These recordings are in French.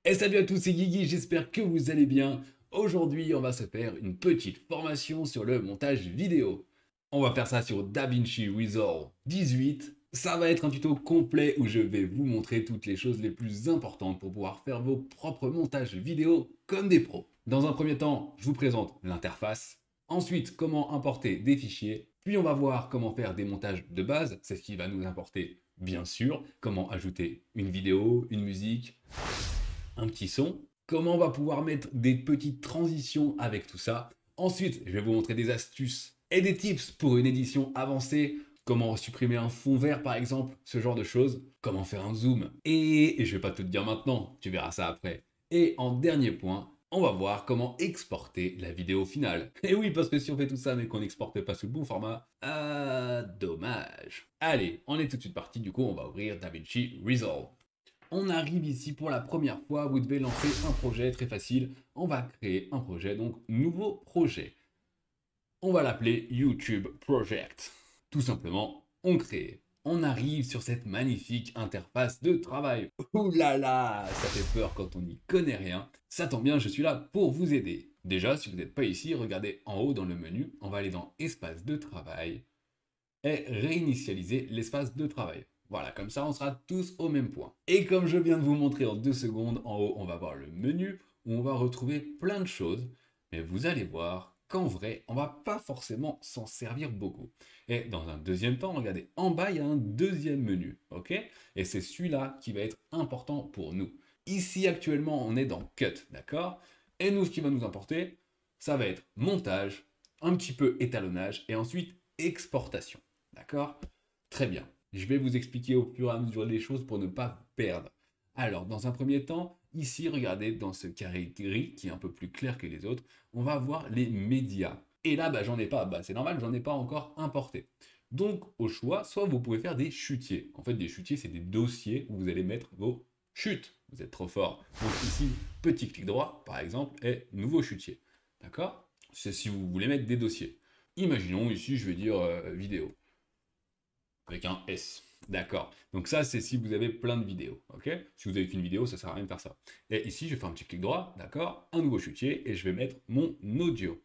Et salut à tous, c'est Guigui, j'espère que vous allez bien. Aujourd'hui, on va se faire une petite formation sur le montage vidéo. On va faire ça sur DaVinci Resolve 18. Ça va être un tuto complet où je vais vous montrer toutes les choses les plus importantes pour pouvoir faire vos propres montages vidéo comme des pros. Dans un premier temps, je vous présente l'interface. Ensuite, comment importer des fichiers. Puis on va voir comment faire des montages de base, c'est ce qui va nous importer bien sûr. Comment ajouter une vidéo, une musique, un petit son, comment on va pouvoir mettre des petites transitions avec tout ça. Ensuite, je vais vous montrer des astuces et des tips pour une édition avancée, comment supprimer un fond vert par exemple, ce genre de choses, comment faire un zoom. Et je vais pas tout te dire maintenant, tu verras ça après. Et en dernier point, on va voir comment exporter la vidéo finale. Et oui, parce que si on fait tout ça mais qu'on n'exporte pas sous le bon format, dommage. Allez, on est tout de suite parti, du coup on va ouvrir DaVinci Resolve. On arrive ici pour la première fois, vous devez lancer un projet très facile. On va créer un projet, donc nouveau projet. On va l'appeler YouTube Project. Tout simplement, on crée. On arrive sur cette magnifique interface de travail. Ouh là là, ça fait peur quand on n'y connaît rien. Ça tombe bien, je suis là pour vous aider. Déjà, si vous n'êtes pas ici, regardez en haut dans le menu, on va aller dans Espace de travail et réinitialiser l'espace de travail. Voilà, comme ça on sera tous au même point. Et comme je viens de vous montrer en 2 secondes, en haut on va voir le menu où on va retrouver plein de choses, mais vous allez voir qu'en vrai on va pas forcément s'en servir beaucoup. Et dans un deuxième temps, regardez, en bas il y a un deuxième menu, ok? Et c'est celui-là qui va être important pour nous. Ici actuellement on est dans Cut, d'accord? Et nous ce qui va nous importer, ça va être montage, un petit peu étalonnage et ensuite exportation. D'accord? Très bien. Je vais vous expliquer au fur et à mesure les choses pour ne pas vous perdre. Alors, dans un premier temps, ici, regardez dans ce carré gris qui est un peu plus clair que les autres, on va voir les médias. Et là, j'en ai pas. C'est normal, j'en ai pas encore importé. Donc, au choix, soit vous pouvez faire des chutiers. En fait, des chutiers, c'est des dossiers où vous allez mettre vos chutes. Vous êtes trop fort. Donc ici, petit clic droit, par exemple, et nouveau chutier. D'accord? C'est si vous voulez mettre des dossiers. Imaginons ici, je vais dire vidéo avec un S. D'accord. Donc ça, c'est si vous avez plein de vidéos. Ok. Si vous avez qu'une vidéo, ça sert à rien de faire ça. Et ici, je vais faire un petit clic droit. D'accord. Un nouveau chutier et je vais mettre mon audio.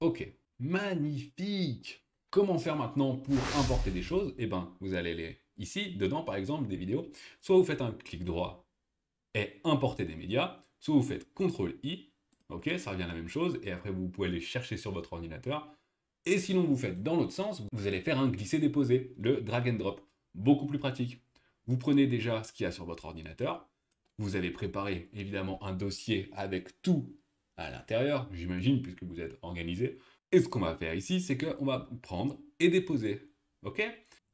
Ok. Magnifique. Comment faire maintenant pour importer des choses? Eh ben, vous allez aller ici, dedans, par exemple, des vidéos. Soit vous faites un clic droit et importer des médias. Soit vous faites CTRL I. Ok, ça revient à la même chose. Et après, vous pouvez les chercher sur votre ordinateur. Et sinon, vous faites dans l'autre sens, vous allez faire un glisser-déposer, le drag and drop. Beaucoup plus pratique. Vous prenez déjà ce qu'il y a sur votre ordinateur. Vous avez préparé évidemment un dossier avec tout à l'intérieur, j'imagine, puisque vous êtes organisé. Et ce qu'on va faire ici, c'est qu'on va prendre et déposer. Ok?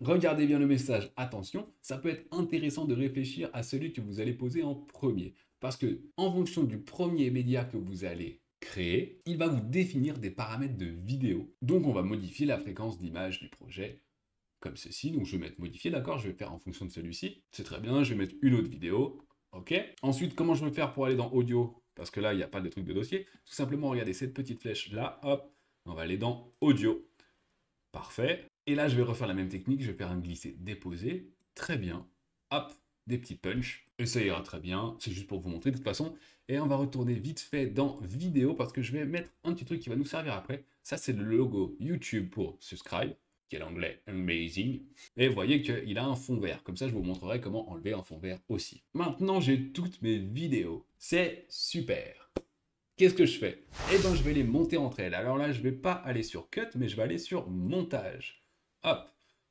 Regardez bien le message, attention, ça peut être intéressant de réfléchir à celui que vous allez poser en premier. Parce que, en fonction du premier média que vous allez créer, il va vous définir des paramètres de vidéo. Donc on va modifier la fréquence d'image du projet comme ceci. Donc je vais mettre modifier, d'accord, je vais faire en fonction de celui-ci. C'est très bien, je vais mettre une autre vidéo. Ok. Ensuite, comment je vais faire pour aller dans audio? Parce que là, il n'y a pas de truc de dossier. Tout simplement, regardez cette petite flèche là, hop, on va aller dans audio. Parfait. Et là, je vais refaire la même technique, je vais faire un glisser-déposer. Très bien. Hop, des petits punch. Et ça ira très bien. C'est juste pour vous montrer de toute façon. Et on va retourner vite fait dans vidéo parce que je vais mettre un petit truc qui va nous servir après. Ça, c'est le logo YouTube pour subscribe, qui est l'anglais amazing. Et vous voyez qu'il a un fond vert. Comme ça, je vous montrerai comment enlever un fond vert aussi. Maintenant, j'ai toutes mes vidéos. C'est super. Qu'est-ce que je fais? Eh ben, je vais les monter entre elles. Alors là, je ne vais pas aller sur Cut, mais je vais aller sur Montage. Hop,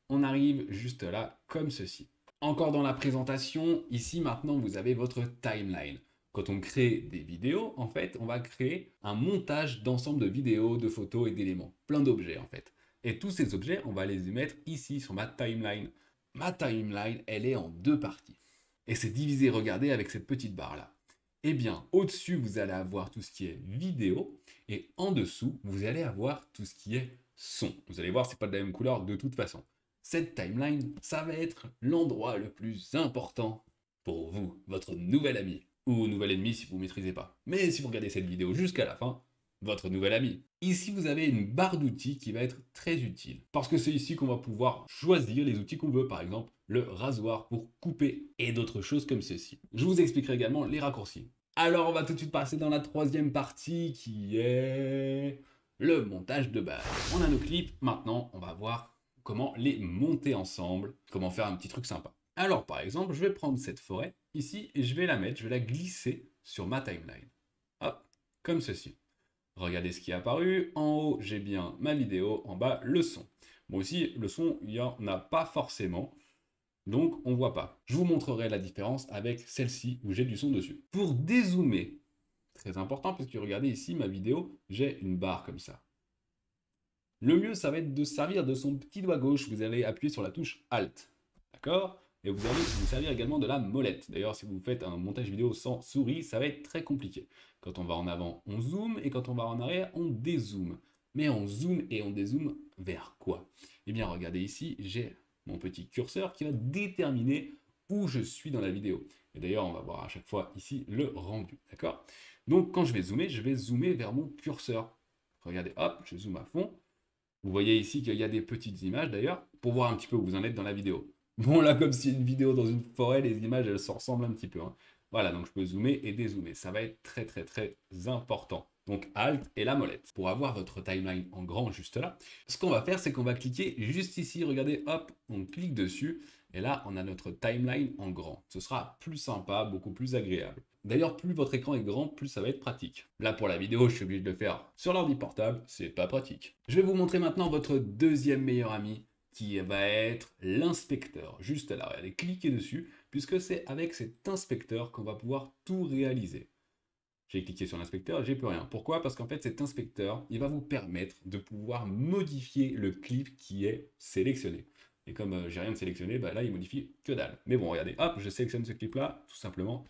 on arrive juste là, comme ceci. Encore dans la présentation, ici maintenant, vous avez votre timeline. Quand on crée des vidéos, en fait, on va créer un montage d'ensemble de vidéos, de photos et d'éléments. Plein d'objets, en fait. Et tous ces objets, on va les mettre ici, sur ma timeline. Ma timeline, elle est en deux parties. Et c'est divisé, regardez, avec cette petite barre-là. Eh bien, au-dessus, vous allez avoir tout ce qui est vidéo, et en dessous, vous allez avoir tout ce qui est son. Vous allez voir, c'est pas de la même couleur de toute façon. Cette timeline, ça va être l'endroit le plus important pour vous, votre nouvel ami, ou nouvel ennemi si vous ne maîtrisez pas. Mais si vous regardez cette vidéo jusqu'à la fin, votre nouvel ami. Ici, vous avez une barre d'outils qui va être très utile, parce que c'est ici qu'on va pouvoir choisir les outils qu'on veut, par exemple le rasoir pour couper et d'autres choses comme ceci. Je vous expliquerai également les raccourcis. Alors, on va tout de suite passer dans la troisième partie qui est le montage de base. On a nos clips, maintenant on va voir comment les monter ensemble, comment faire un petit truc sympa. Alors par exemple, je vais prendre cette forêt ici et je vais la mettre, je vais la glisser sur ma timeline. Hop, comme ceci. Regardez ce qui est apparu, en haut j'ai bien ma vidéo, en bas le son. Bon aussi, le son, il n'y en a pas forcément, donc on voit pas. Je vous montrerai la différence avec celle-ci où j'ai du son dessus. Pour dézoomer, très important, parce que regardez ici, ma vidéo, j'ai une barre comme ça. Le mieux, ça va être de servir de son petit doigt gauche. Vous allez appuyer sur la touche Alt. D'accord? Et vous allez vous servir également de la molette. D'ailleurs, si vous faites un montage vidéo sans souris, ça va être très compliqué. Quand on va en avant, on zoome, et quand on va en arrière, on dézoome. Mais on zoome et on dézoome vers quoi? Eh bien, regardez ici, j'ai mon petit curseur qui va déterminer où je suis dans la vidéo. Et d'ailleurs, on va voir à chaque fois ici le rendu. D'accord? Donc, quand je vais zoomer vers mon curseur. Regardez, hop, je zoome à fond. Vous voyez ici qu'il y a des petites images d'ailleurs, pour voir un petit peu où vous en êtes dans la vidéo. Bon là, comme c'est une vidéo dans une forêt, les images elles se ressemblent un petit peu. Hein. Voilà, donc je peux zoomer et dézoomer. Ça va être très très très important. Donc Alt et la molette. Pour avoir votre timeline en grand juste là, ce qu'on va faire, c'est qu'on va cliquer juste ici. Regardez, hop, on clique dessus. Et là, on a notre timeline en grand. Ce sera plus sympa, beaucoup plus agréable. D'ailleurs, plus votre écran est grand, plus ça va être pratique. Là, pour la vidéo, je suis obligé de le faire sur l'ordi portable, c'est pas pratique. Je vais vous montrer maintenant votre deuxième meilleur ami, qui va être l'inspecteur. Juste là, regardez, cliquez dessus, puisque c'est avec cet inspecteur qu'on va pouvoir tout réaliser. J'ai cliqué sur l'inspecteur et j'ai plus rien. Pourquoi? Parce qu'en fait, cet inspecteur, il va vous permettre de pouvoir modifier le clip qui est sélectionné. Et comme j'ai rien de sélectionné, bah là, il modifie que dalle. Mais bon, regardez, hop, je sélectionne ce clip-là, tout simplement.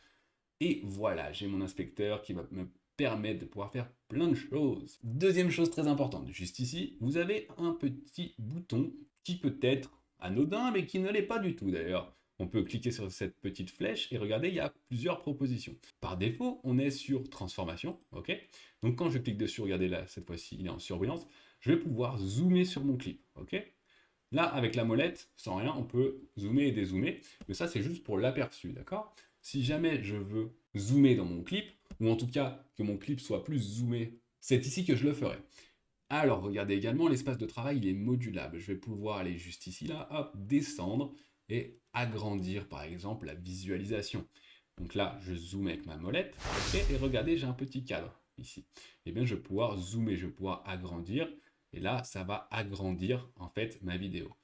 Et voilà, j'ai mon inspecteur qui va me permettre de pouvoir faire plein de choses. Deuxième chose très importante, juste ici, vous avez un petit bouton qui peut être anodin, mais qui ne l'est pas du tout d'ailleurs. On peut cliquer sur cette petite flèche et regardez, il y a plusieurs propositions. Par défaut, on est sur transformation, ok? Donc quand je clique dessus, regardez là, cette fois-ci, il est en surbrillance, je vais pouvoir zoomer sur mon clip, ok? Là, avec la molette, sans rien, on peut zoomer et dézoomer, mais ça c'est juste pour l'aperçu, d'accord? Si jamais je veux zoomer dans mon clip, ou en tout cas que mon clip soit plus zoomé, c'est ici que je le ferai. Alors, regardez également, l'espace de travail, il est modulable. Je vais pouvoir aller juste ici, là, hop, descendre et agrandir, par exemple, la visualisation. Donc là, je zoome avec ma molette, ok, et regardez, j'ai un petit cadre ici. Et bien, je vais pouvoir zoomer, je vais pouvoir agrandir, et là, ça va agrandir, en fait, ma vidéo.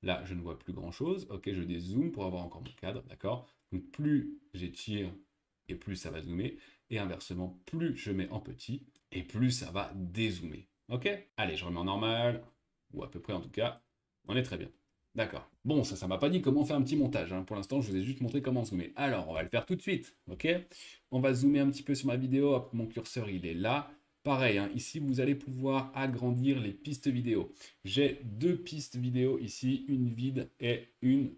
Là, je ne vois plus grand-chose, ok, je dézoome pour avoir encore mon cadre, d'accord? Donc, plus j'étire, et plus ça va zoomer, et inversement, plus je mets en petit, et plus ça va dézoomer. Ok? Allez, je remets en normal, ou à peu près en tout cas, on est très bien. D'accord. Bon, ça m'a pas dit comment faire un petit montage. Hein. Pour l'instant, je vous ai juste montré comment zoomer. Alors, on va le faire tout de suite. Ok? On va zoomer un petit peu sur ma vidéo. Hop, mon curseur, il est là. Pareil, hein, ici, vous allez pouvoir agrandir les pistes vidéo. J'ai deux pistes vidéo ici, une vide et une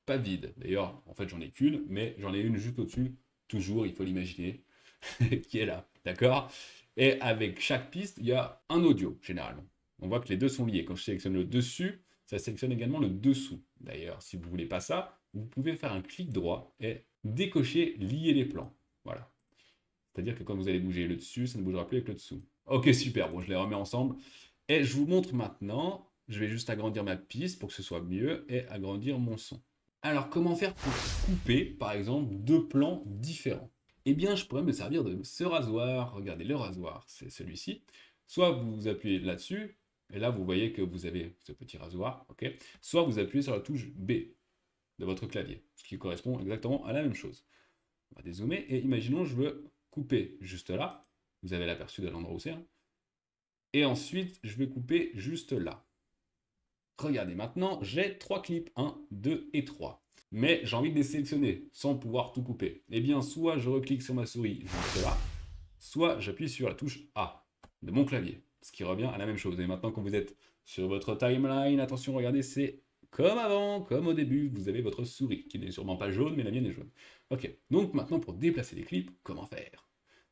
pas vide. D'ailleurs, en fait, j'en ai qu'une, mais j'en ai une juste au-dessus. Toujours, il faut l'imaginer, qui est là. D'accord? Et avec chaque piste, il y a un audio, généralement. On voit que les deux sont liés. Quand je sélectionne le dessus, ça sélectionne également le dessous. D'ailleurs, si vous ne voulez pas ça, vous pouvez faire un clic droit et décocher lier les plans. Voilà. C'est-à-dire que quand vous allez bouger le dessus, ça ne bougera plus avec le dessous. Ok, super. Bon, je les remets ensemble. Et je vous montre maintenant, je vais juste agrandir ma piste pour que ce soit mieux et agrandir mon son. Alors, comment faire pour couper, par exemple, deux plans différents? Eh bien, je pourrais me servir de ce rasoir. Regardez, le rasoir, c'est celui-ci. Soit vous appuyez là-dessus, et là, vous voyez que vous avez ce petit rasoir, ok? Soit vous appuyez sur la touche B de votre clavier, ce qui correspond exactement à la même chose. On va dézoomer, et imaginons, je veux couper juste là. Vous avez l'aperçu de l'endroit où c'est. Hein. Et ensuite, je vais couper juste là. Regardez, maintenant, j'ai trois clips, 1, 2 et 3. Mais j'ai envie de les sélectionner sans pouvoir tout couper. Eh bien, soit je reclique sur ma souris juste là, soit j'appuie sur la touche A de mon clavier, ce qui revient à la même chose. Et maintenant, quand vous êtes sur votre timeline, attention, regardez, c'est comme avant, comme au début, vous avez votre souris, qui n'est sûrement pas jaune, mais la mienne est jaune. Ok, donc maintenant, pour déplacer les clips, comment faire?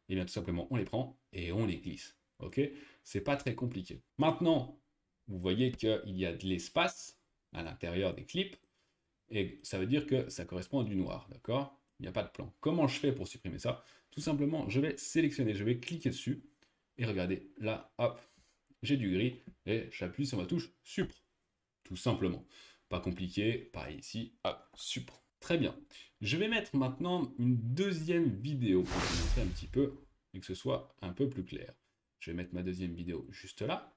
Eh bien, tout simplement, on les prend et on les glisse. Ok, c'est pas très compliqué. Maintenant, vous voyez qu'il y a de l'espace à l'intérieur des clips, et ça veut dire que ça correspond à du noir, d'accord? Il n'y a pas de plan. Comment je fais pour supprimer ça? Tout simplement, je vais sélectionner, je vais cliquer dessus, et regardez, là, hop, j'ai du gris, et j'appuie sur ma touche Supr, tout simplement. Pas compliqué, pareil ici, hop, Supr. Très bien. Je vais mettre maintenant une deuxième vidéo pour vous montrer un petit peu, et que ce soit un peu plus clair. Je vais mettre ma deuxième vidéo juste là,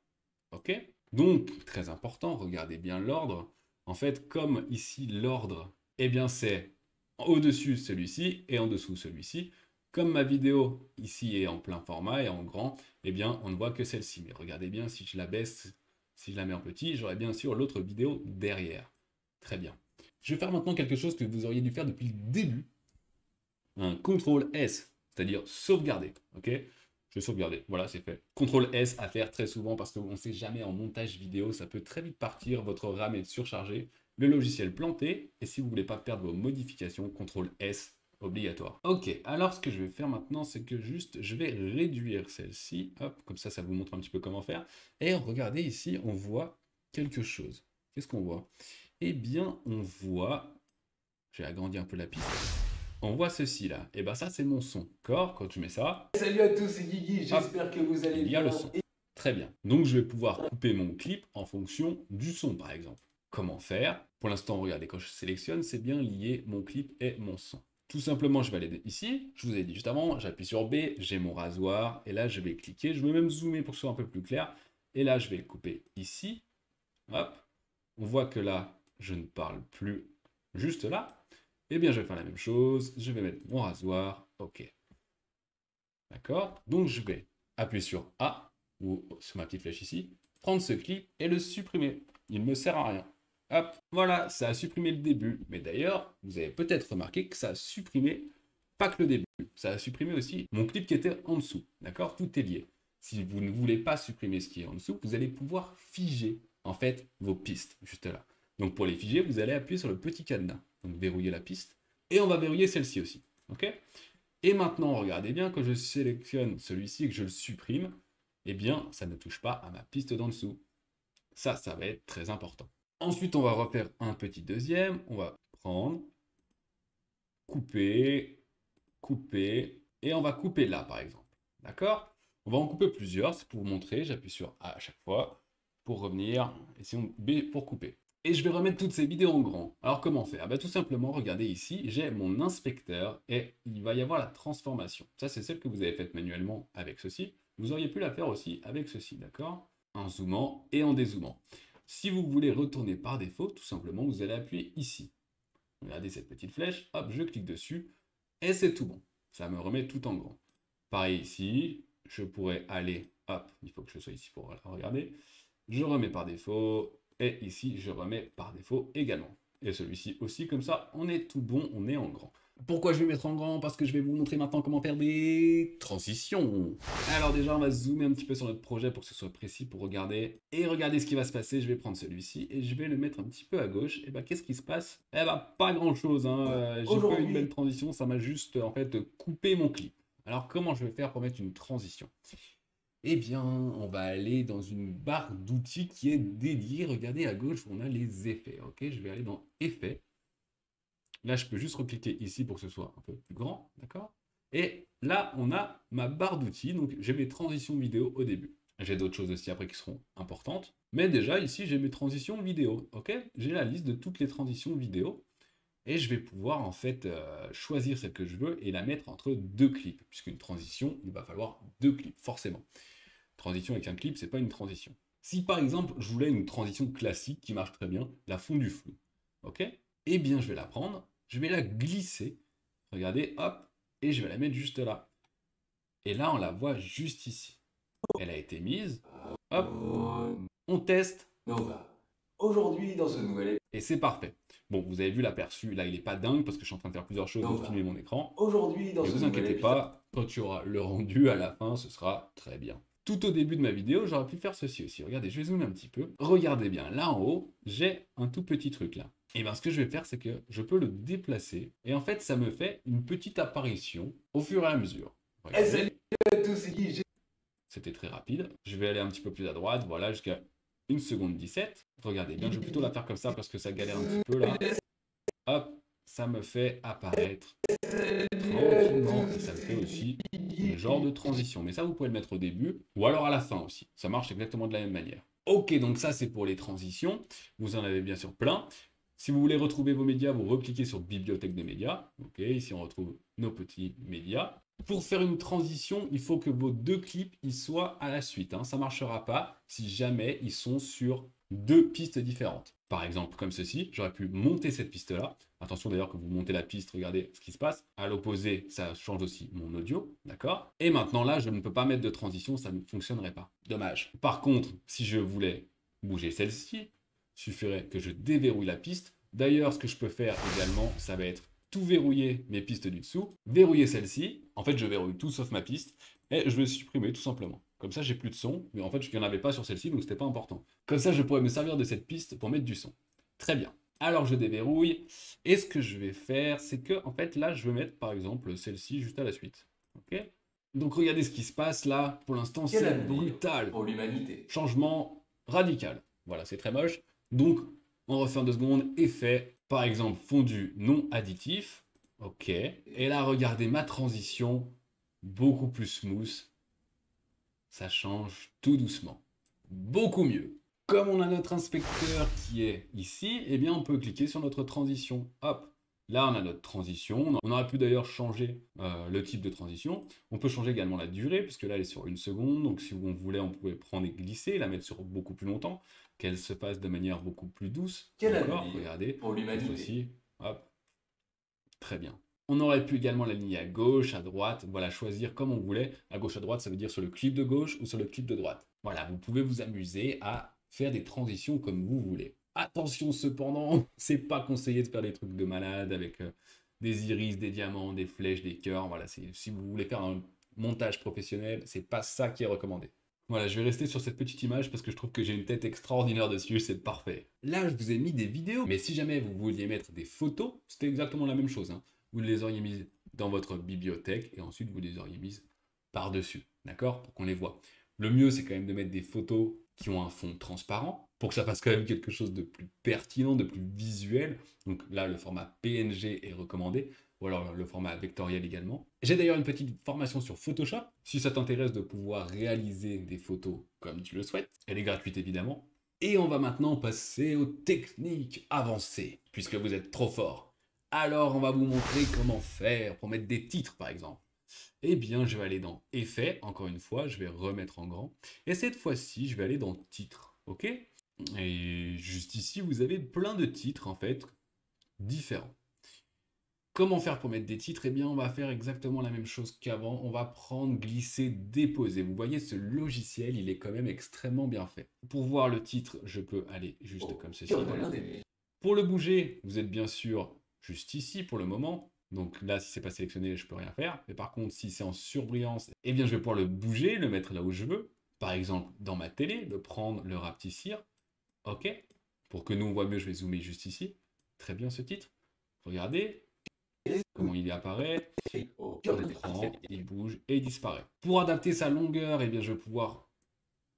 ok? Donc, très important, regardez bien l'ordre. En fait, comme ici, l'ordre, eh bien, c'est au-dessus celui-ci et en dessous celui-ci. Comme ma vidéo ici est en plein format et en grand, eh bien, on ne voit que celle-ci. Mais regardez bien, si je la baisse, si je la mets en petit, j'aurai bien sûr l'autre vidéo derrière. Très bien. Je vais faire maintenant quelque chose que vous auriez dû faire depuis le début. Un CTRL S, c'est-à-dire sauvegarder. Ok? Je vais sauvegarder. Voilà, c'est fait. CTRL S à faire très souvent parce qu'on ne sait jamais en montage vidéo, ça peut très vite partir, votre RAM est surchargée, le logiciel planté, et si vous ne voulez pas perdre vos modifications, CTRL S obligatoire. Ok, alors ce que je vais faire maintenant, c'est que juste, je vais réduire celle-ci, hop, comme ça vous montre un petit peu comment faire, et regardez ici, on voit quelque chose. Qu'est-ce qu'on voit? Eh bien, on voit, j'ai agrandi un peu la piste, on voit ceci là, et bien ça c'est mon son. D'accord? Quand je mets ça, Salut à tous, c'est Guigui, j'espère que vous allez il y a bien. le son. Très bien. Donc je vais pouvoir couper mon clip en fonction du son par exemple. Comment faire? Pour l'instant, regardez, quand je sélectionne, c'est bien lié mon clip et mon son. Tout simplement, je vais aller ici, je vous ai dit juste avant, j'appuie sur B, j'ai mon rasoir, et là je vais cliquer, je vais même zoomer pour que ce soit un peu plus clair, et là je vais couper ici, hop, on voit que là, je ne parle plus juste là, eh bien je vais faire la même chose, je vais mettre mon rasoir, ok. D'accord? Donc je vais appuyer sur A, ou sur ma petite flèche ici, prendre ce clip et le supprimer. Il ne me sert à rien. Hop, voilà, ça a supprimé le début. Mais d'ailleurs, vous avez peut-être remarqué que ça a supprimé pas que le début, ça a supprimé aussi mon clip qui était en dessous. D'accord? Tout est lié. Si vous ne voulez pas supprimer ce qui est en dessous, vous allez pouvoir figer en fait vos pistes, juste là. Donc pour les figer, vous allez appuyer sur le petit cadenas. Donc verrouiller la piste. Et on va verrouiller celle-ci aussi. Ok? Et maintenant, regardez bien, que je sélectionne celui-ci et que je le supprime, eh bien, ça ne touche pas à ma piste d'en dessous. Ça va être très important. Ensuite, on va refaire un petit deuxième. On va prendre, couper, couper, et on va couper là, par exemple. D'accord? On va en couper plusieurs, c'est pour vous montrer. J'appuie sur A à chaque fois pour revenir, et sinon B pour couper. Et je vais remettre toutes ces vidéos en grand. Alors comment faire? Tout simplement, regardez ici, j'ai mon inspecteur et il va y avoir la transformation. Ça, c'est celle que vous avez faite manuellement avec ceci. Vous auriez pu la faire aussi avec ceci, d'accord? En zoomant et en dézoomant. Si vous voulez retourner par défaut, tout simplement, vous allez appuyer ici. Regardez cette petite flèche, hop, je clique dessus et c'est tout bon. Ça me remet tout en grand. Pareil ici, je pourrais aller, hop, il faut que je sois ici pour regarder. Je remets par défaut, et ici, je remets par défaut également. Et celui-ci aussi, comme ça, on est tout bon, on est en grand. Pourquoi je vais mettre en grand? Parce que je vais vous montrer maintenant comment faire des transitions. Alors déjà, on va zoomer un petit peu sur notre projet pour que ce soit précis, pour regarder. Et regardez ce qui va se passer, je vais prendre celui-ci et je vais le mettre un petit peu à gauche. Et qu'est-ce qui se passe? Pas grand-chose, hein. J'ai pas eu une belle transition, ça m'a juste, en fait, coupé mon clip. Alors comment je vais faire pour mettre une transition? Eh bien, on va aller dans une barre d'outils qui est dédiée. Regardez à gauche, on a les effets. Ok, je vais aller dans Effets. Là, je peux juste recliquer ici pour que ce soit un peu plus grand, d'accord? Et là, on a ma barre d'outils. Donc, j'ai mes transitions vidéo au début. J'ai d'autres choses aussi après qui seront importantes. Mais déjà, ici, j'ai mes transitions vidéo. Ok, j'ai la liste de toutes les transitions vidéo. Et je vais pouvoir en fait choisir celle que je veux et la mettre entre deux clips. Puisqu'une transition, il va falloir deux clips, forcément. Transition avec un clip, c'est pas une transition. Si par exemple, je voulais une transition classique qui marche très bien, la fond du flou, ok? Eh bien, je vais la prendre, je vais la glisser, regardez, hop, et je vais la mettre juste là. Et là, on la voit juste ici. Elle a été mise, hop, on teste. Nova. Aujourd'hui, dans ce nouvel Et c'est parfait. Bon, vous avez vu l'aperçu, là il est pas dingue parce que je suis en train de faire plusieurs choses, de filmer mon écran. Aujourd'hui, dans Mais ce vous nouvel inquiétez épisode. pas, quand il y aura le rendu à la fin, ce sera très bien. Tout au début de ma vidéo, j'aurais pu faire ceci aussi. Regardez, je vais zoomer un petit peu. Regardez bien, là en haut, j'ai un tout petit truc là. Et bien ce que je vais faire, c'est que je peux le déplacer. Et en fait, ça me fait une petite apparition au fur et à mesure. Salut Regardez, à tous, c'est Guy. c'était très rapide. Je vais aller un petit peu plus à droite, voilà, jusqu'à 1 seconde 17. Regardez bien, je vais plutôt la faire comme ça parce que ça galère un petit peu là. Hop, ça me fait apparaître tranquillement et ça me fait aussi un genre de transition. Mais ça, vous pouvez le mettre au début ou alors à la fin aussi. Ça marche exactement de la même manière. Ok, donc ça c'est pour les transitions. Vous en avez bien sûr plein. Si vous voulez retrouver vos médias, vous recliquez sur Bibliothèque des médias. Ok, ici on retrouve nos petits médias. Pour faire une transition, il faut que vos deux clips ils soient à la suite. Ça ne marchera pas si jamais ils sont sur deux pistes différentes. Par exemple, comme ceci, j'aurais pu monter cette piste-là. Attention d'ailleurs que vous montez la piste, regardez ce qui se passe. À l'opposé, ça change aussi mon audio, d'accord? Et maintenant là, je ne peux pas mettre de transition, ça ne fonctionnerait pas. Dommage. Par contre, si je voulais bouger celle-ci, il suffirait que je déverrouille la piste. D'ailleurs, ce que je peux faire également, ça va être tout verrouiller mes pistes du dessous, verrouiller celle-ci. En fait, je verrouille tout sauf ma piste et je vais supprimer tout simplement. Comme ça, j'ai plus de son, mais en fait, il n'y en avait pas sur celle-ci, donc c'était pas important. Comme ça, je pourrais me servir de cette piste pour mettre du son. Très bien. Alors, je déverrouille. Et ce que je vais faire, c'est que, en fait, là, je vais mettre, par exemple, celle-ci juste à la suite. Ok? Donc, regardez ce qui se passe là. Pour l'instant, c'est brutal. Pour l'humanité. Changement radical. Voilà, c'est très moche. Donc, on refait en 2 secondes. Effet, par exemple, fondu non additif. Ok. Et là, regardez ma transition. Beaucoup plus smooth. Ça change tout doucement. Beaucoup mieux. Comme on a notre inspecteur qui est ici, eh bien on peut cliquer sur notre transition. Hop, là on a notre transition. On aurait pu d'ailleurs changer le type de transition. On peut changer également la durée, puisque là elle est sur 1 seconde. Donc si on voulait, on pouvait prendre et glisser, la mettre sur beaucoup plus longtemps, qu'elle se passe de manière beaucoup plus douce. D'accord, regardez. Pour l'humanité. Aussi, hop, très bien. On aurait pu également l'aligner à gauche, à droite, voilà, choisir comme on voulait. À gauche, à droite, ça veut dire sur le clip de gauche ou sur le clip de droite. Voilà, vous pouvez vous amuser à faire des transitions comme vous voulez. Attention cependant, c'est pas conseillé de faire des trucs de malade avec des iris, des diamants, des flèches, des cœurs. Voilà, si vous voulez faire un montage professionnel, c'est pas ça qui est recommandé. Voilà, je vais rester sur cette petite image parce que je trouve que j'ai une tête extraordinaire dessus, c'est parfait. Là, je vous ai mis des vidéos, mais si jamais vous vouliez mettre des photos, c'était exactement la même chose. Vous les auriez mises dans votre bibliothèque et ensuite vous les auriez mises par-dessus, d'accord? Pour qu'on les voit. Le mieux, c'est quand même de mettre des photos qui ont un fond transparent pour que ça fasse quand même quelque chose de plus pertinent, de plus visuel. Donc là, le format PNG est recommandé, ou alors le format vectoriel également. J'ai d'ailleurs une petite formation sur Photoshop, si ça t'intéresse de pouvoir réaliser des photos comme tu le souhaites. Elle est gratuite évidemment. Et on va maintenant passer aux techniques avancées, puisque vous êtes trop fort. Alors on va vous montrer comment faire pour mettre des titres par exemple. Eh bien je vais aller dans Effets, encore une fois, je vais remettre en grand. Et cette fois-ci, je vais aller dans Titres, ok? Et juste ici, vous avez plein de titres en fait, différents. Comment faire pour mettre des titres? Eh bien, on va faire exactement la même chose qu'avant. On va prendre, glisser, déposer. Vous voyez, ce logiciel, il est quand même extrêmement bien fait. Pour voir le titre, je peux aller juste comme ceci. Pour le bouger, vous êtes bien sûr juste ici pour le moment. Donc là, si c'est pas sélectionné, je peux rien faire. Mais par contre, si c'est en surbrillance, eh bien, je vais pouvoir le bouger, le mettre là où je veux. Par exemple, dans ma télé, le prendre, le rapetissir. OK. Pour que nous, on voit mieux, je vais zoomer juste ici. Très bien ce titre. Regardez comment il apparaît. On le prend, il bouge et il disparaît. Pour adapter sa longueur, eh bien, je vais pouvoir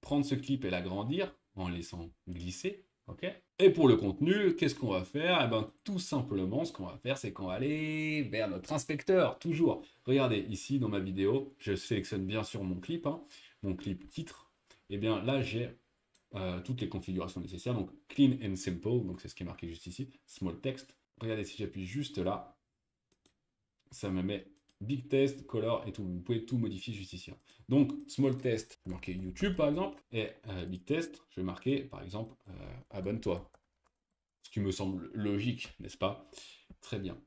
prendre ce clip et l'agrandir en le laissant glisser. OK. Et pour le contenu, qu'est-ce qu'on va faire? Eh bien, tout simplement, ce qu'on va faire, c'est qu'on va aller vers notre inspecteur, toujours. Regardez, ici, dans ma vidéo, je sélectionne bien sûr mon clip, mon clip titre. Et bien là, j'ai toutes les configurations nécessaires. Donc, clean and simple, donc c'est ce qui est marqué juste ici. Small text. Regardez, si j'appuie juste là, ça me met big test, color et tout. Vous pouvez tout modifier juste ici. Donc, small test, je vais marquer YouTube par exemple. Et big test, je vais marquer par exemple abonne-toi. Ce qui me semble logique, n'est-ce pas? Très bien.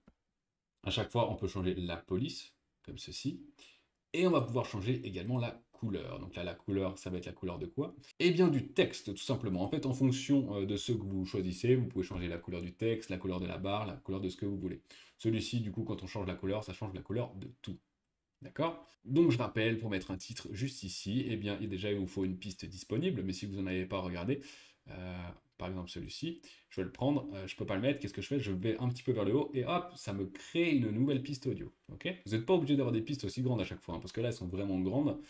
À chaque fois, on peut changer la police, comme ceci. Et on va pouvoir changer également la couleur. Donc là, la couleur, ça va être la couleur de quoi? Eh bien, du texte, tout simplement. En fait, en fonction de ce que vous choisissez, vous pouvez changer la couleur du texte, la couleur de la barre, la couleur de ce que vous voulez. Celui-ci, du coup, quand on change la couleur, ça change la couleur de tout. D'accord? Donc, je rappelle, pour mettre un titre juste ici, eh bien, déjà, il vous faut une piste disponible, mais si vous n'en avez pas, regardez, par exemple celui-ci, je vais le prendre, je ne peux pas le mettre, qu'est-ce que je fais? Je vais un petit peu vers le haut, et hop, ça me crée une nouvelle piste audio. Ok? Vous n'êtes pas obligé d'avoir des pistes aussi grandes à chaque fois, parce que là, elles sont vraiment grandes.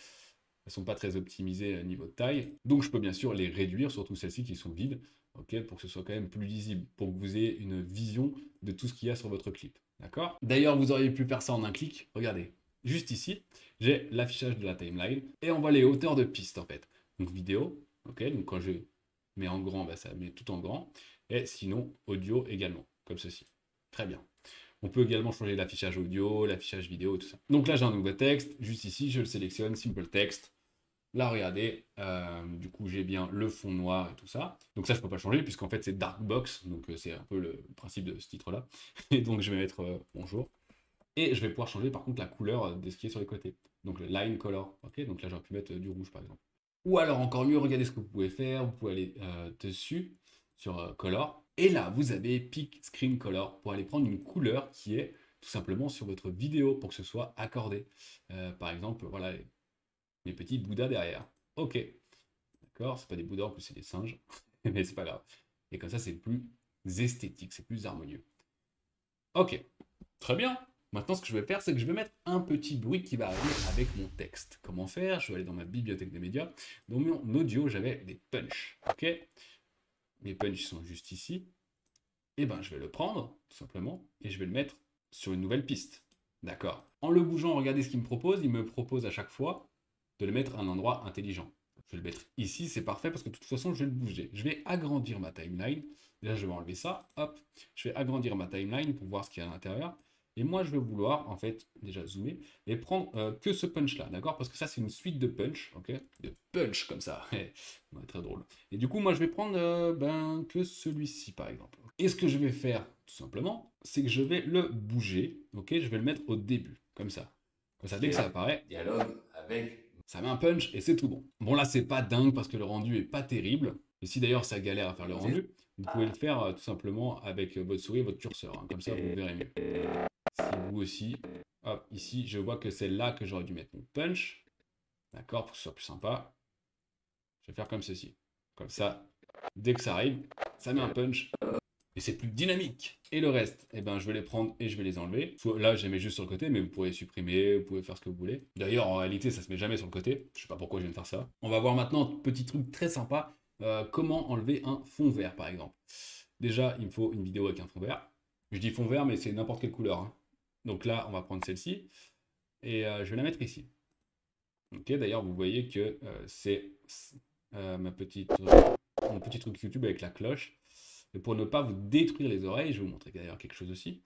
elles sont pas très optimisées à niveau de taille. Donc je peux bien sûr les réduire, surtout celles-ci qui sont vides, ok, pour que ce soit quand même plus lisible, pour que vous ayez une vision de tout ce qu'il y a sur votre clip. D'accord? D'ailleurs, vous auriez pu faire ça en un clic. Regardez, juste ici, j'ai l'affichage de la timeline et on voit les hauteurs de piste en fait. Donc vidéo, ok, donc quand je mets en grand, bah, ça met tout en grand. Et sinon, audio également, comme ceci. Très bien. On peut également changer l'affichage audio, l'affichage vidéo, tout ça. Donc là, j'ai un nouveau texte. Juste ici, je le sélectionne, Simple Text. Là, regardez, du coup, j'ai bien le fond noir et tout ça. Donc ça, je ne peux pas changer, puisqu'en fait, c'est Dark Box. Donc c'est un peu le principe de ce titre-là. Et donc, je vais mettre bonjour. Et je vais pouvoir changer, par contre, la couleur de ce qui est sur les côtés. Donc le line color. Ok, donc là, j'aurais pu mettre du rouge, par exemple. Ou alors, encore mieux, regardez ce que vous pouvez faire. Vous pouvez aller dessus, sur Color. Et là, vous avez Pick Screen Color pour aller prendre une couleur qui est tout simplement sur votre vidéo pour que ce soit accordé. Par exemple, voilà, les petits Bouddhas derrière. Ok, d'accord, c'est pas des Bouddhas, en plus c'est des singes, mais c'est pas grave. Et comme ça, c'est plus esthétique, c'est plus harmonieux. Ok, très bien. Maintenant, ce que je vais faire, c'est que je vais mettre un petit bruit qui va arriver avec mon texte. Comment faire? Je vais aller dans ma bibliothèque des médias. Dans mon audio, j'avais des punchs. Ok, mes punchs sont juste ici. Et ben, je vais le prendre, tout simplement, et je vais le mettre sur une nouvelle piste. D'accord. En le bougeant, regardez ce qu'il me propose. Il me propose à chaque fois de le mettre à un endroit intelligent. Je vais le mettre ici, c'est parfait parce que de toute façon, je vais le bouger. Je vais agrandir ma timeline. Déjà, je vais enlever ça. Hop, je vais agrandir ma timeline pour voir ce qu'il y a à l'intérieur. Et moi, je vais vouloir, en fait, déjà zoomer et prendre que ce punch-là, d'accord? Parce que ça, c'est une suite de punch, ok? De punch comme ça. Ouais, très drôle. Et du coup, moi, je vais prendre que celui-ci, par exemple. Et ce que je vais faire, tout simplement, c'est que je vais le bouger, ok? Je vais le mettre au début, comme ça. Comme ça, dès que ça apparaît, Dialogue avec. ça met un punch et c'est tout bon. Bon là c'est pas dingue parce que le rendu est pas terrible. Et si d'ailleurs ça galère à faire le rendu, vous pouvez le faire tout simplement avec votre souris et votre curseur. Hein. Comme ça vous verrez mieux. Si vous aussi, hop, ici je vois que c'est là que j'aurais dû mettre mon punch. D'accord, pour que ce soit plus sympa. Je vais faire comme ceci. Comme ça, dès que ça arrive, ça met un punch et c'est plus dynamique. Et le reste, eh ben, je vais les prendre et je vais les enlever. Là, je les mets juste sur le côté, mais vous pourrez supprimer, vous pouvez faire ce que vous voulez. D'ailleurs, en réalité, ça se met jamais sur le côté. Je sais pas pourquoi je viens de faire ça. On va voir maintenant un petit truc très sympa. Comment enlever un fond vert, par exemple. Déjà, il me faut une vidéo avec un fond vert. Je dis fond vert, mais c'est n'importe quelle couleur. Hein. Donc là, on va prendre celle-ci. Et je vais la mettre ici. Ok, d'ailleurs, vous voyez que c'est mon petit truc YouTube avec la cloche. Et pour ne pas vous détruire les oreilles, je vais vous montrer d'ailleurs quelque chose aussi.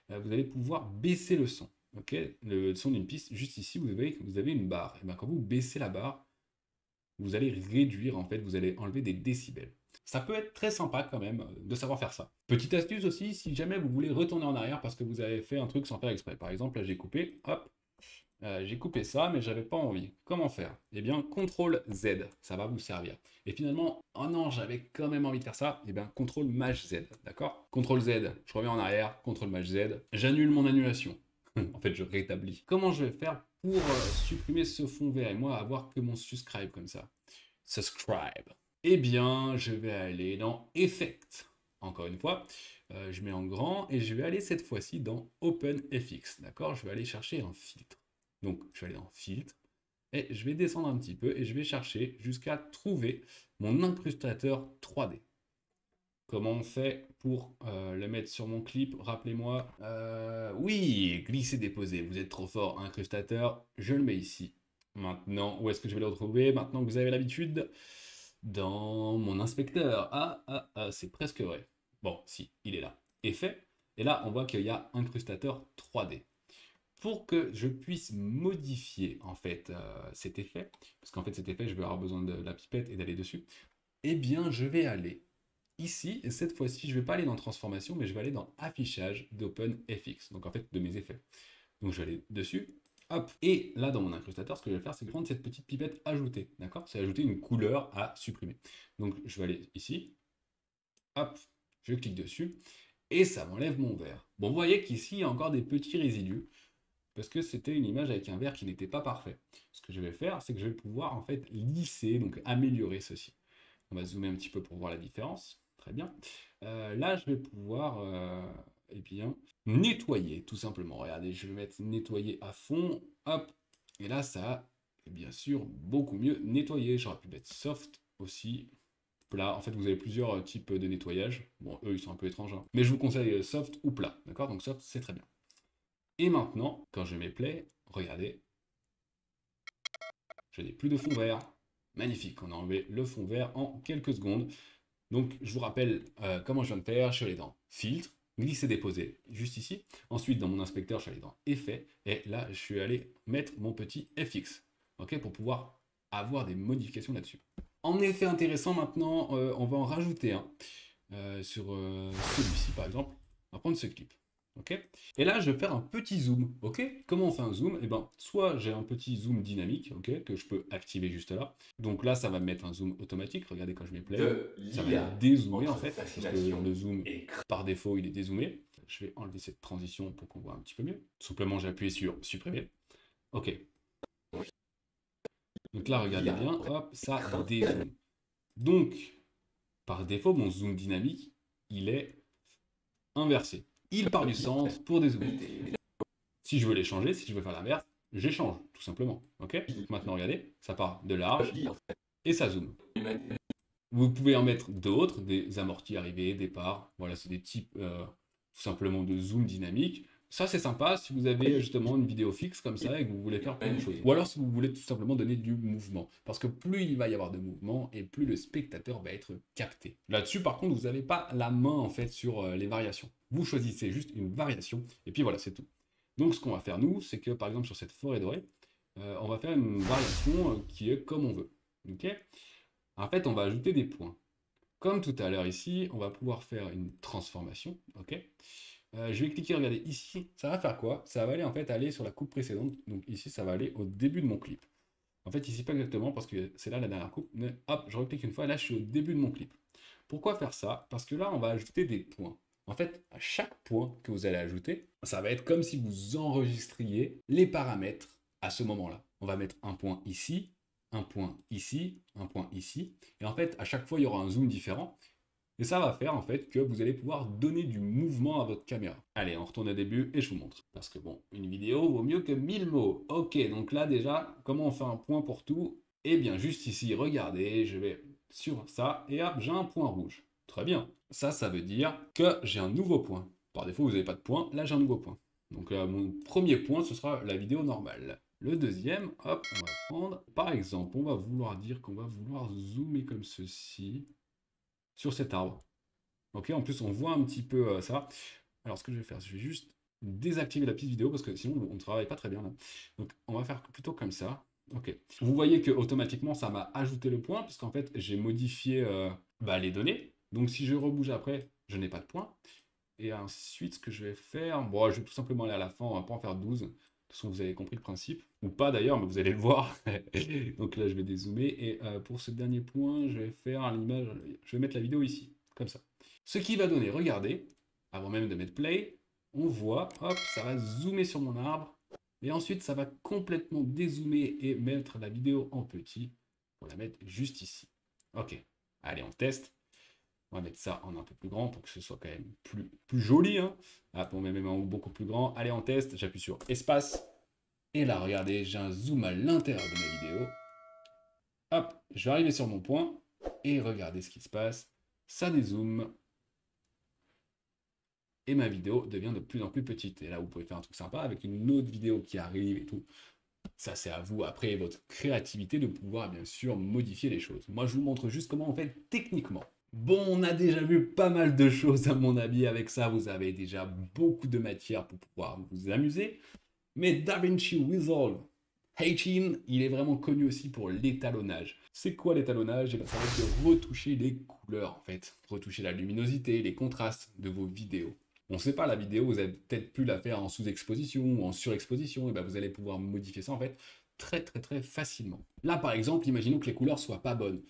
Vous allez pouvoir baisser le son. Ok, le son d'une piste, juste ici, vous voyez que vous avez une barre. Et bien quand vous baissez la barre, vous allez réduire, en fait, vous allez enlever des décibels. Ça peut être très sympa quand même de savoir faire ça. Petite astuce aussi, si jamais vous voulez retourner en arrière parce que vous avez fait un truc sans faire exprès. Par exemple, là j'ai coupé, hop, j'ai coupé ça, mais j'avais pas envie. Comment faire? Eh bien, CTRL Z, ça va vous servir. Et finalement, oh non, j'avais quand même envie de faire ça. Eh bien, CTRL Maj Z, d'accord? CTRL Z, je reviens en arrière, CTRL Maj Z, j'annule mon annulation. En fait, je rétablis. Comment je vais faire pour supprimer ce fond vert et moi avoir que mon subscribe comme ça? Subscribe. Eh bien, je vais aller dans Effect. Encore une fois, je mets en grand et je vais aller cette fois-ci dans OpenFX, d'accord? Je vais aller chercher un filtre. Donc, je vais aller dans Filtre, et je vais descendre un petit peu, et je vais chercher jusqu'à trouver mon incrustateur 3D. Comment on fait pour le mettre sur mon clip? Rappelez-moi. Oui, glisser, déposer. Vous êtes trop fort, incrustateur. Je le mets ici. Maintenant, où est-ce que je vais le retrouver? Maintenant que vous avez l'habitude, dans mon inspecteur. C'est presque vrai. Bon, si, il est là. Effet. Et là, on voit qu'il y a incrustateur 3D. Pour que je puisse modifier en fait cet effet, parce qu'en fait cet effet je vais avoir besoin de la pipette et d'aller dessus, eh bien je vais aller ici, et cette fois-ci je ne vais pas aller dans transformation, mais je vais aller dans affichage d'OpenFX, donc en fait de mes effets. Donc je vais aller dessus, hop, et là dans mon incrustateur, ce que je vais faire, c'est prendre cette petite pipette ajouter, d'accord? C'est ajouter une couleur à supprimer. Donc je vais aller ici, hop, je clique dessus, et ça m'enlève mon vert. Bon, vous voyez qu'ici il y a encore des petits résidus, parce que c'était une image avec un vert qui n'était pas parfait. Ce que je vais faire, c'est que je vais pouvoir en fait lisser, donc améliorer ceci. On va zoomer un petit peu pour voir la différence. Très bien. Là, je vais pouvoir eh bien, nettoyer, tout simplement. Regardez, je vais mettre nettoyer à fond. Hop. Et là, ça a et bien sûr beaucoup mieux nettoyé. J'aurais pu mettre soft aussi. Plat, en fait vous avez plusieurs types de nettoyage. Bon, eux ils sont un peu étranges, hein. Mais je vous conseille soft ou plat, d'accord? Donc soft c'est très bien. Et maintenant, quand je mets play, regardez, je n'ai plus de fond vert. Magnifique, on a enlevé le fond vert en quelques secondes. Donc je vous rappelle comment je viens de faire. Je suis allé dans filtre, glisser déposer, juste ici. Ensuite dans mon inspecteur, je suis allé dans effet. Et là, je suis allé mettre mon petit FX, ok, pour pouvoir avoir des modifications là-dessus. En effet intéressant maintenant, on va en rajouter un sur celui-ci par exemple. On va prendre ce clip. Ok. Et là, je vais faire un petit zoom. Ok. Comment on fait un zoom? Eh ben, soit j'ai un petit zoom dynamique, ok, que je peux activer juste là. Donc là, ça va me mettre un zoom automatique. Regardez quand je mets play, ça va dézoomer en fait, parce que le zoom par défaut, il est dézoomé. Je vais enlever cette transition pour qu'on voit un petit peu mieux. Tout simplement, j'ai appuyé sur supprimer. Ok. Donc là, regardez bien, hop, ça dézoome. Donc, par défaut, mon zoom dynamique, il est inversé. Il part du centre pour dézoomer. Si je veux les changer, si je veux faire l'inverse, j'échange, tout simplement. Ok. Maintenant, regardez, ça part de large et ça zoome. Vous pouvez en mettre d'autres, des amortis arrivés, départ. Voilà, c'est des types tout simplement de zoom dynamique. Ça, c'est sympa si vous avez justement une vidéo fixe comme ça et que vous voulez faire plein de choses. Ou alors si vous voulez tout simplement donner du mouvement. Parce que plus il va y avoir de mouvement et plus le spectateur va être capté. Là-dessus, par contre, vous n'avez pas la main en fait sur les variations. Vous choisissez juste une variation et puis voilà, c'est tout. Donc ce qu'on va faire nous, c'est que par exemple sur cette forêt dorée, on va faire une variation qui est comme on veut. Ok. En fait, on va ajouter des points. Comme tout à l'heure ici, on va pouvoir faire une transformation. Ok. Je vais cliquer, regardez ici, ça va faire quoi? Ça va aller en fait aller sur la coupe précédente. Donc ici, ça va aller au début de mon clip. En fait, ici pas exactement parce que c'est là la dernière coupe. Mais hop, je reclique une fois et là, je suis au début de mon clip. Pourquoi faire ça? Parce que là, on va ajouter des points. En fait, à chaque point que vous allez ajouter, ça va être comme si vous enregistriez les paramètres à ce moment-là. On va mettre un point ici, un point ici, un point ici. Et en fait, à chaque fois, il y aura un zoom différent. Et ça va faire en fait que vous allez pouvoir donner du mouvement à votre caméra. Allez, on retourne au début et je vous montre. Parce que bon, une vidéo vaut mieux que 1000 mots. Ok, donc là déjà, comment on fait un point pour tout? Eh bien, juste ici, regardez, je vais sur ça et hop, j'ai un point rouge. Très bien. Ça veut dire que j'ai un nouveau point. Par défaut, vous n'avez pas de point. Là, j'ai un nouveau point. Donc là, mon premier point, ce sera la vidéo normale. Le deuxième, hop, on va prendre, par exemple, on va vouloir dire qu'on va vouloir zoomer comme ceci sur cet arbre. Ok, en plus on voit un petit peu ça. Alors ce que je vais faire, je vais juste désactiver la piste vidéo parce que sinon on ne travaille pas très bien là. Donc on va faire plutôt comme ça. Ok. Vous voyez que automatiquement ça m'a ajouté le point puisqu'en fait j'ai modifié les données. Donc si je rebouge après, je n'ai pas de point. Et ensuite ce que je vais faire, bon je vais tout simplement aller à la fin, on va pas en faire 12. De toute façon vous avez compris le principe. Ou pas d'ailleurs, mais vous allez le voir. Donc là je vais dézoomer et pour ce dernier point, je vais faire l'image, je vais mettre la vidéo ici, comme ça. Ce qui va donner, regardez, avant même de mettre play, on voit, hop, ça va zoomer sur mon arbre, et ensuite ça va complètement dézoomer et mettre la vidéo en petit, pour la mettre juste ici. Ok, allez, on teste. On va mettre ça en un peu plus grand pour que ce soit quand même plus joli. Hein. Hop, on met même en beaucoup plus grand. Allez, on teste, j'appuie sur espace. Et là, regardez, j'ai un zoom à l'intérieur de ma vidéo. Hop, je vais arriver sur mon point, et regardez ce qui se passe. Ça dézoome. Et ma vidéo devient de plus en plus petite. Et là, vous pouvez faire un truc sympa avec une autre vidéo qui arrive et tout. Ça, c'est à vous, après votre créativité, de pouvoir bien sûr modifier les choses. Moi, je vous montre juste comment on fait techniquement. Bon, on a déjà vu pas mal de choses à mon avis avec ça. Vous avez déjà beaucoup de matière pour pouvoir vous amuser. Mais DaVinci Resolve 18, il est vraiment connu aussi pour l'étalonnage. C'est quoi l'étalonnage? Ça va être de retoucher les couleurs en fait. Retoucher la luminosité, les contrastes de vos vidéos. On ne sait pas, la vidéo, vous avez peut-être pu la faire en sous-exposition ou en surexposition, et ben vous allez pouvoir modifier ça en fait très facilement. Là par exemple, imaginons que les couleurs soient pas bonnes.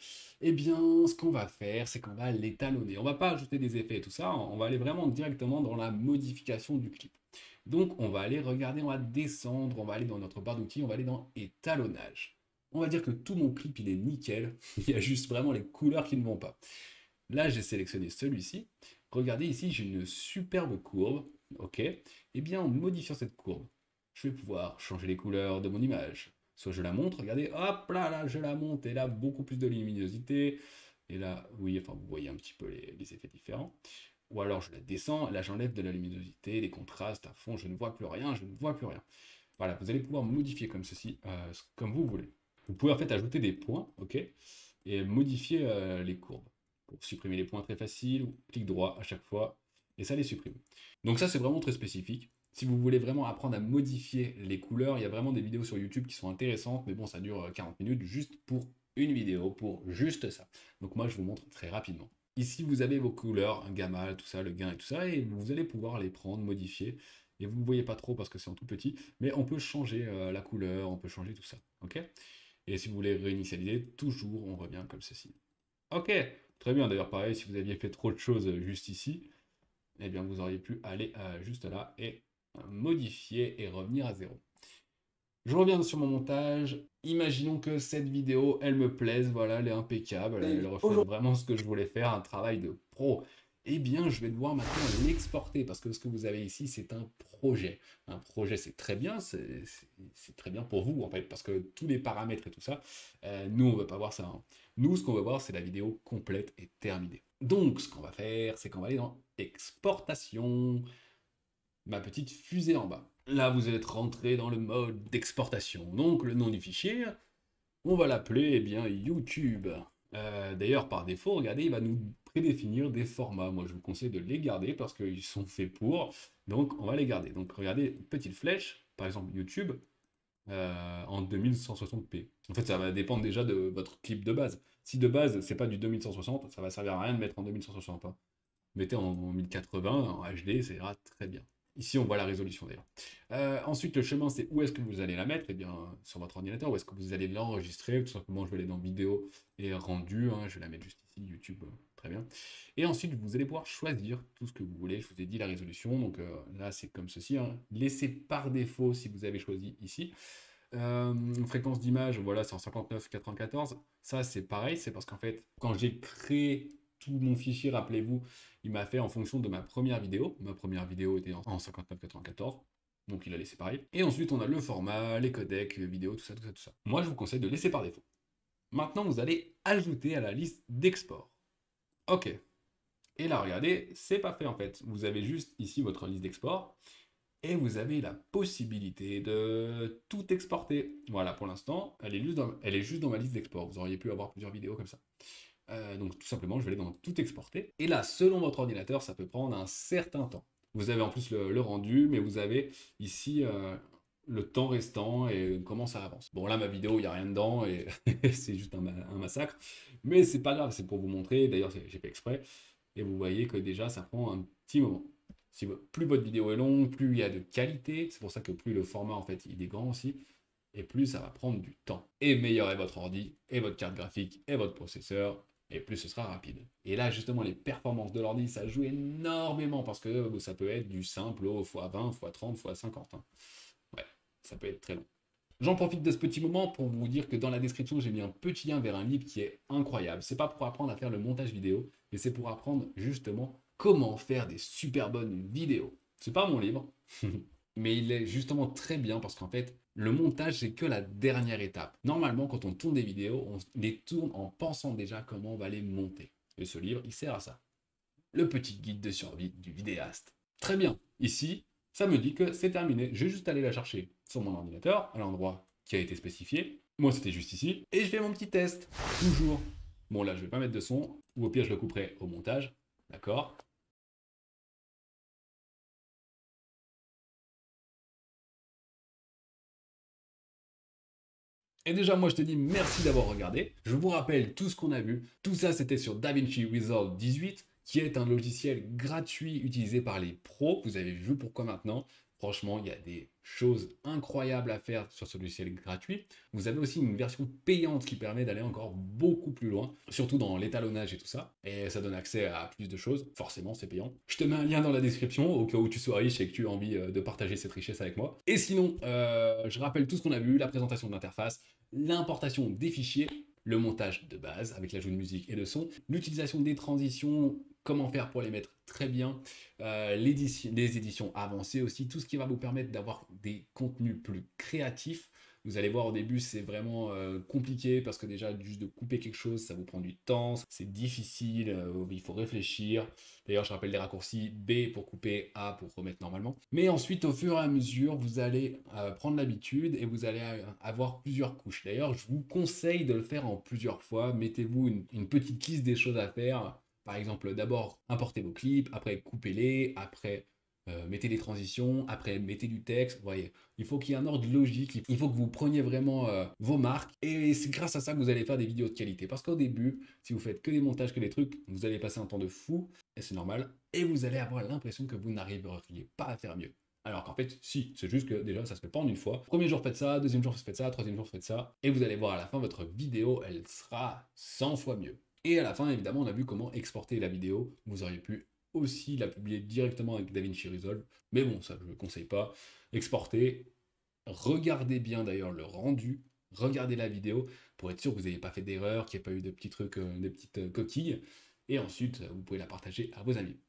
Eh bien, ce qu'on va faire, c'est qu'on va l'étalonner. On va pas ajouter des effets et tout ça, on va aller vraiment directement dans la modification du clip. Donc on va aller regarder, on va descendre, on va aller dans notre barre d'outils, on va aller dans étalonnage. On va dire que tout mon clip il est nickel, il y a juste vraiment les couleurs qui ne vont pas. Là j'ai sélectionné celui-ci. Regardez ici, j'ai une superbe courbe, ok. Et bien en modifiant cette courbe, je vais pouvoir changer les couleurs de mon image. soit je la monte, regardez, hop là, je la monte, et là, beaucoup plus de luminosité, et là, oui, enfin, vous voyez un petit peu les effets différents. Ou alors je la descends, là j'enlève de la luminosité, les contrastes à fond, je ne vois plus rien, je ne vois plus rien. Voilà, vous allez pouvoir modifier comme ceci, comme vous voulez. Vous pouvez en fait ajouter des points, ok, et modifier les courbes. Pour supprimer les points très facile, ou clic droit à chaque fois, et ça les supprime. Donc ça c'est vraiment très spécifique. Si vous voulez vraiment apprendre à modifier les couleurs, il y a vraiment des vidéos sur YouTube qui sont intéressantes, mais bon, ça dure 40 minutes juste pour une vidéo, pour juste ça. Donc moi je vous montre très rapidement. Ici, vous avez vos couleurs, un gamma, tout ça, le gain et tout ça, et vous allez pouvoir les prendre, modifier. Et vous ne voyez pas trop parce que c'est en tout petit, mais on peut changer la couleur, on peut changer tout ça. Ok. Et si vous voulez réinitialiser, toujours on revient comme ceci. Ok, très bien. D'ailleurs, pareil, si vous aviez fait trop de choses juste ici, eh bien vous auriez pu aller juste là et modifier et revenir à zéro. Je reviens sur mon montage. Imaginons que cette vidéo, elle me plaise, voilà, elle est impeccable, elle reflète vraiment ce que je voulais faire, un travail de pro. Eh bien, je vais devoir maintenant l'exporter, parce que ce que vous avez ici, c'est un projet. Un projet, c'est très bien, c'est très bien pour vous, en fait, parce que tous les paramètres et tout ça, nous, on ne veut pas voir ça, hein. Nous, ce qu'on veut voir, c'est la vidéo complète et terminée. Donc, ce qu'on va faire, c'est qu'on va aller dans Exportation, ma petite fusée en bas. Là, vous êtes rentré dans le mode d'exportation. Donc, le nom du fichier, on va l'appeler, eh bien, YouTube. D'ailleurs, par défaut, regardez, il va nous prédéfinir des formats. Moi, je vous conseille de les garder parce qu'ils sont faits pour. Donc, on va les garder. Donc, regardez, petite flèche, par exemple, YouTube, en 2160p. En fait, ça va dépendre déjà de votre clip de base. Si de base, c'est pas du 2160, ça va servir à rien de mettre en 2160, hein. Mettez en 1080, en HD, ça ira très bien. Ici, on voit la résolution d'ailleurs. Ensuite, le chemin, c'est où est-ce que vous allez la mettre? Eh bien, sur votre ordinateur, où est-ce que vous allez l'enregistrer? Tout simplement, je vais aller dans vidéo et rendu, hein, je vais la mettre juste ici, YouTube, très bien. Et ensuite, vous allez pouvoir choisir tout ce que vous voulez. Je vous ai dit la résolution, donc là, c'est comme ceci, hein. Laissez par défaut si vous avez choisi ici. Fréquence d'image, voilà, c'est en 59-94. Ça, c'est pareil, c'est parce qu'en fait, quand j'ai créé tout mon fichier, rappelez-vous, il m'a fait en fonction de ma première vidéo. Ma première vidéo était en 59-94, donc il a laissé pareil. Et ensuite, on a le format, les codecs, vidéo, tout ça, tout ça, tout ça. Moi, je vous conseille de laisser par défaut. Maintenant, vous allez ajouter à la liste d'export. Ok. Et là, regardez, c'est pas fait en fait. Vous avez juste ici votre liste d'export. Et vous avez la possibilité de tout exporter. Voilà, pour l'instant, elle est juste dans ma liste d'export. Vous auriez pu avoir plusieurs vidéos comme ça. Donc tout simplement, je vais aller dans tout exporter. Et là, selon votre ordinateur, ça peut prendre un certain temps. Vous avez en plus le rendu, mais vous avez ici le temps restant et comment ça avance. Bon là, ma vidéo, il n'y a rien dedans et c'est juste un massacre. Mais c'est pas grave, c'est pour vous montrer. D'ailleurs, j'ai fait exprès. Et vous voyez que déjà, ça prend un petit moment. Plus votre vidéo est longue, plus il y a de qualité. C'est pour ça que plus le format, en fait, il est grand aussi. Et plus ça va prendre du temps. Et meilleur est votre ordi, et votre carte graphique, et votre processeur, et plus ce sera rapide. Et là, justement, les performances de l'ordi, ça joue énormément, parce que ça peut être du simple au x20, x30, x50. Hein. Ouais, ça peut être très long. J'en profite de ce petit moment pour vous dire que dans la description, j'ai mis un petit lien vers un livre qui est incroyable. C'est pas pour apprendre à faire le montage vidéo, mais c'est pour apprendre justement comment faire des super bonnes vidéos. C'est pas mon livre, mais il est justement très bien parce qu'en fait, le montage, c'est que la dernière étape. Normalement, quand on tourne des vidéos, on les tourne en pensant déjà comment on va les monter. Et ce livre, il sert à ça. Le petit guide de survie du vidéaste. Très bien. Ici, ça me dit que c'est terminé. Je vais juste aller la chercher sur mon ordinateur, à l'endroit qui a été spécifié. Moi, c'était juste ici. Et je fais mon petit test. Toujours. Bon, là, je vais pas mettre de son. Ou au pire, je le couperai au montage. D'accord. Et déjà, moi, je te dis merci d'avoir regardé. Je vous rappelle tout ce qu'on a vu. Tout ça, c'était sur DaVinci Resolve 18, qui est un logiciel gratuit utilisé par les pros. Vous avez vu pourquoi maintenant. Franchement, il y a des choses incroyables à faire sur ce logiciel gratuit. Vous avez aussi une version payante qui permet d'aller encore beaucoup plus loin, surtout dans l'étalonnage et tout ça. Et ça donne accès à plus de choses. Forcément, c'est payant. Je te mets un lien dans la description au cas où tu sois riche et que tu as envie de partager cette richesse avec moi. Et sinon, je rappelle tout ce qu'on a vu, la présentation de l'interface, l'importation des fichiers, le montage de base avec l'ajout de musique et de son, l'utilisation des transitions, comment faire pour les mettre très bien, les éditions avancées aussi, tout ce qui va vous permettre d'avoir des contenus plus créatifs, Vous allez voir au début, c'est vraiment compliqué parce que déjà, juste de couper quelque chose, ça vous prend du temps, c'est difficile, il faut réfléchir. D'ailleurs, je rappelle les raccourcis B pour couper, A pour remettre normalement. Mais ensuite, au fur et à mesure, vous allez prendre l'habitude et vous allez avoir plusieurs couches. D'ailleurs, je vous conseille de le faire en plusieurs fois. Mettez-vous une petite liste des choses à faire. Par exemple, d'abord, importez vos clips, après, coupez-les, après, mettez des transitions, après, mettez du texte. Vous voyez, il faut qu'il y ait un ordre logique, il faut que vous preniez vraiment vos marques, et c'est grâce à ça que vous allez faire des vidéos de qualité. Parce qu'au début, si vous faites que des montages, que des trucs, vous allez passer un temps de fou, et c'est normal, et vous allez avoir l'impression que vous n'arriveriez pas à faire mieux. Alors qu'en fait, si, c'est juste que déjà, ça se fait pas en une fois. Premier jour, faites ça, deuxième jour, faites ça, troisième jour, faites ça, et vous allez voir à la fin, votre vidéo, elle sera 100 fois mieux. Et à la fin, évidemment, on a vu comment exporter la vidéo. Vous auriez pu aussi la publier directement avec DaVinci Resolve, mais bon, ça, je ne le conseille pas. Exporter, regardez bien d'ailleurs le rendu, regardez la vidéo pour être sûr que vous n'ayez pas fait d'erreur, qu'il n'y ait pas eu de petits trucs, des petites coquilles, et ensuite, vous pouvez la partager à vos amis.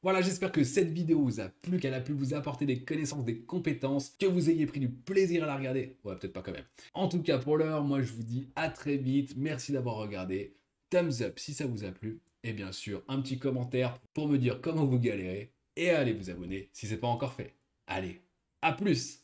Voilà, j'espère que cette vidéo vous a plu, qu'elle a pu vous apporter des connaissances, des compétences, que vous ayez pris du plaisir à la regarder. Ouais, peut-être pas quand même. En tout cas, pour l'heure, moi je vous dis à très vite. Merci d'avoir regardé. Thumbs up si ça vous a plu. Et bien sûr, un petit commentaire pour me dire comment vous galérez. Et allez vous abonner si ce n'est pas encore fait. Allez, à plus!